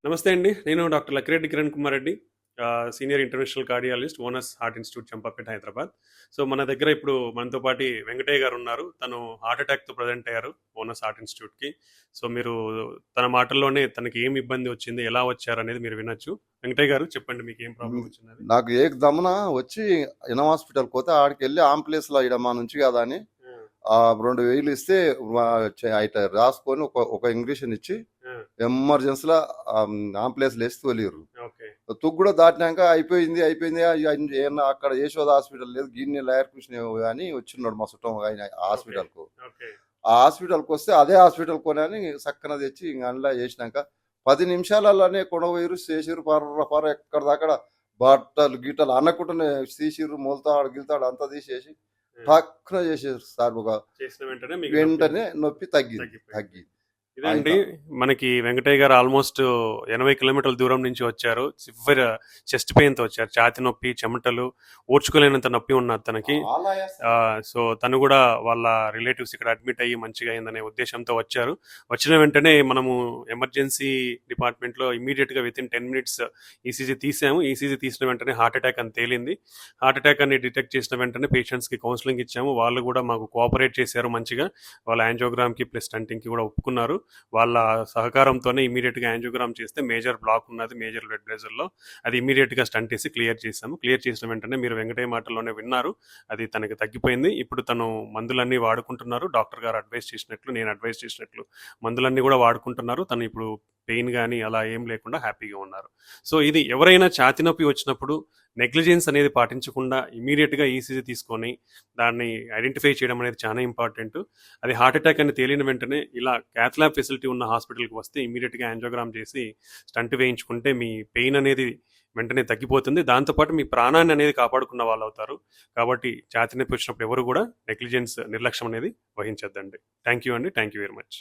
నమస్తే అండి. నేను doctor Lakkireddy Kiran Kumar Reddy, senior international cardiologist, onus heart institute, Champapet, Hyderabad. So మన దగ్గర ఇప్పుడు మనతో పాటు వెంకటయ్య గారు ఉన్నారు. తను హార్ట్ అటాక్తో ప్రజెంట్ అయ్యారు ఓనస్ హార్ట్ ఇన్స్టిట్యూట్కి. సో మీరు తన మాటల్లోనే తనకి ఏం ఇబ్బంది వచ్చింది, ఎలా వచ్చారు అనేది మీరు వినొచ్చు. వెంకటయ్య గారు చెప్పండి, మీకు ఏం ప్రాబ్లం వచ్చింది? నాకు ఏక దమ్మున వచ్చి ఇన హాస్పిటల్ పోతే ఆడికి వెళ్ళి ఆంప్లేస్లో ఇడ మా నుంచి కదా అని 2,000 ఇస్తే అయితే రాసుకొని ఒక ఇంగ్లీషన్ ఇచ్చి ఎమర్జెన్సీలో ఆంప్లేస్లో వేసి తోలిరు. తుగ్గు కూడా దాటినాక అయిపోయింది ఏమన్నా అక్కడ యశోద హాస్పిటల్ లేదు, గిన్నె లాయర్ కృష్ణ అని వచ్చిన్నాడు మా చుట్టం ఆయన హాస్పిటల్కు. ఆ హాస్పిటల్కి వస్తే అదే హాస్పిటల్ కొని చక్కన తెచ్చి ఇంక అందులో చేసినాక 10 నిమిషాలలోనే కొనవైరు చేసిరు. పర్ర ఎక్కడ దాకా బట్టలు గిట్టలు అనకుండానే తీసిరు, మొలతాడు గిల్తాడు అంతా తీసేసి పక్కన చేసేసారు సార్. వెంటనే నొప్పి తగ్గి ఇదండి మనకి వెంకటయ్య గారు ఆల్మోస్ట్ 80 కిలోమీటర్ల దూరం నుంచి వచ్చారు. సివియర్ చెస్ట్ పెయిన్తో వచ్చారు. ఛాతి నొప్పి, చెమటలు, ఓర్చుకోలేనంత నొప్పి ఉన్నది తనకి. సో తను కూడా వాళ్ళ రిలేటివ్స్ ఇక్కడ అడ్మిట్ అయ్యి మంచిగా అయిందనే ఉద్దేశంతో వచ్చారు. వచ్చిన వెంటనే మనము ఎమర్జెన్సీ డిపార్ట్మెంట్లో ఇమీడియట్గా వితిన్ 10 minutes ఈసీజీ తీసాము. ఈసీజీ తీసిన వెంటనే హార్ట్ అటాక్ అని తేలింది. హార్ట్ అటాక్ అని డిటెక్ట్ చేసిన వెంటనే పేషెంట్స్కి కౌన్సిలింగ్ ఇచ్చాము. వాళ్ళు కూడా మాకు కోఆపరేట్ చేశారు మంచిగా. వాళ్ళ యాంజియోగ్రామ్కి ప్లస్ స్టంటింగ్కి కూడా ఒప్పుకున్నారు. వాళ్ళ సహకారంతోనే ఇమీడియట్గా యాంజియోగ్రామ్ చేస్తే మేజర్ బ్లాక్ ఉన్నది మేజర్ బ్లడ్ వెజల్లో. అది ఇమీడియట్గా స్టంట్ వేసి క్లియర్ చేసాము. క్లియర్ చేసిన వెంటనే మీరు వెంకటయ్య మాటల్లోనే విన్నారు, అది తనకి తగ్గిపోయింది. ఇప్పుడు తను మందులన్నీ వాడుకుంటున్నారు. డాక్టర్ గారు అడ్వైస్ చేసినట్లు, నేను అడ్వైస్ చేసినట్లు మందులన్నీ కూడా వాడుకుంటున్నారు. తను ఇప్పుడు పెయిన్ కానీ అలా ఏం లేకుండా హ్యాపీగా ఉన్నారు. సో ఇది ఎవరైనా ఛాతి నొప్పి వచ్చినప్పుడు నెగ్లిజెన్స్ అనేది పాటించకుండా ఇమీడియట్గా ఈసీజీ తీసుకొని దాన్ని ఐడెంటిఫై చేయడం అనేది చాలా ఇంపార్టెంట్. అది హార్ట్ అటాక్ అని తేలిన వెంటనే ఇలా క్యాత్ ల్యాబ్ ఫెసిలిటీ ఉన్న హాస్పిటల్కి వస్తే ఇమీడియట్గా యాంజియోగ్రామ్ చేసి స్టంట్ వేయించుకుంటే మీ పెయిన్ అనేది వెంటనే తగ్గిపోతుంది. దాంతోపాటు మీ ప్రాణాన్ని అనేది కాపాడుకున్న వాళ్ళు అవుతారు. కాబట్టి ఛాతి నొప్పి వచ్చినప్పుడు ఎవరు కూడా నెగ్లిజెన్స్, నిర్లక్ష్యం అనేది వహించద్దండి. థ్యాంక్ యూ అండి. Thank you very much.